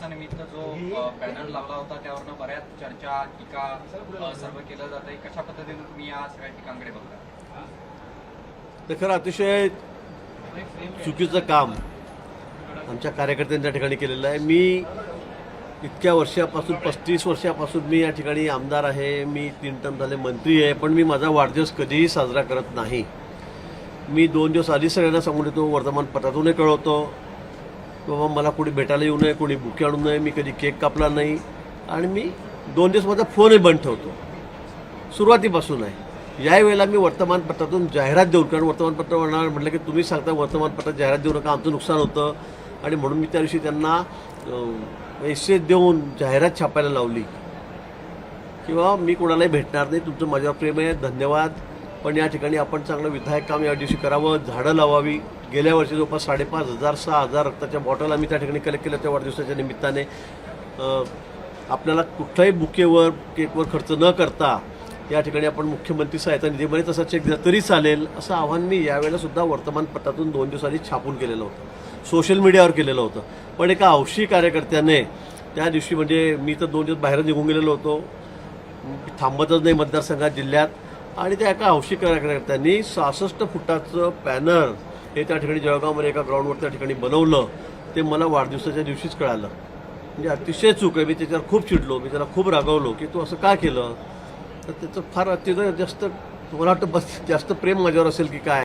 वाढदिवसानिमित्त जो पॅनल लावला होता त्यावरनं बऱ्याच चर्चा टीका सर्व केलं जात आहे. कशा पद्धतीने तुम्ही या सगळ्या टीकांकडे बघता? ते खरं अतिशय चुकीचं काम आमच्या कार्यकर्त्यांनी त्या ठिकाणी केलेलं आहे. मी इतक्या वर्षापासून 35 वर्षापासून मी या ठिकाणी आमदार आहे, मी 3 टर्म झाले मंत्री आहे, पण मी माझा वाढदिवस कधीही साजरा करत नाही. मी 2 दिवस आधी सगळ्यांना सांगून येतो, वर्तमानपत्रातूनही कळवतो बाबा मला कोणी भेटायला येऊ नये, कोणी बुके आणू नये, मी कधी केक कापला नाही आणि मी 2 दिवस माझा फोनही बंद ठेवतो. सुरुवातीपासून आहे. यावेळेला मी वर्तमानपत्रातून जाहिरात देऊन, कारण वर्तमानपत्र म्हटलं की तुम्ही सांगता वर्तमानपत्रात जाहिरात देऊ नका, आमचं नुकसान होतं, आणि म्हणून मी त्या दिवशी त्यांना पैसे देऊन जाहिरात छापायला लावली किंवा मी कोणालाही भेटणार नाही, तुमचं माझ्यावर प्रेम आहे, धन्यवाद, पण या ठिकाणी आपण चांगलं विधायक काम या दिवशी करावं, झाडं लावावी. गेल्या वर्षी जवळपास 5,500 6,000 रक्ताच्या बॉटल आम्ही त्या ठिकाणी कलेक्ट केल्या त्या वाढदिवसाच्या निमित्ताने. आपल्याला कुठल्याही बुकेवर केकवर खर्च न करता या ठिकाणी आपण मुख्यमंत्री सहायता निधीमध्ये तसा चेक दिला तरी चालेल, असं आव्हान मी यावेळेला सुद्धा वर्तमानपत्रातून 2 दिवस आधी छापून केलेलं होतं, सोशल मीडियावर केलेलं होतं. पण एका हौशी कार्यकर्त्याने त्या दिवशी, म्हणजे मी तर 2 दिवस बाहेर निघून गेलेलो होतो, थांबतच नाही मतदारसंघात जिल्ह्यात, आणि त्या एका हौशी कार्यकर्त्यांनी 66 फुटाचं पॅनर हे त्या ठिकाणी जळगावमध्ये एका ग्राउंडवर त्या ठिकाणी बनवलं. ते मला वाढदिवसाच्या दिवशीच कळालं. म्हणजे अतिशय चूक आहे. मी त्याच्यावर खूप चिडलो, मी त्याला खूप रागवलो की तू असं का केलं. तर त्याचं फार अतिशय जास्त, मला वाटतं बस जास्त प्रेम माझ्यावर असेल की काय.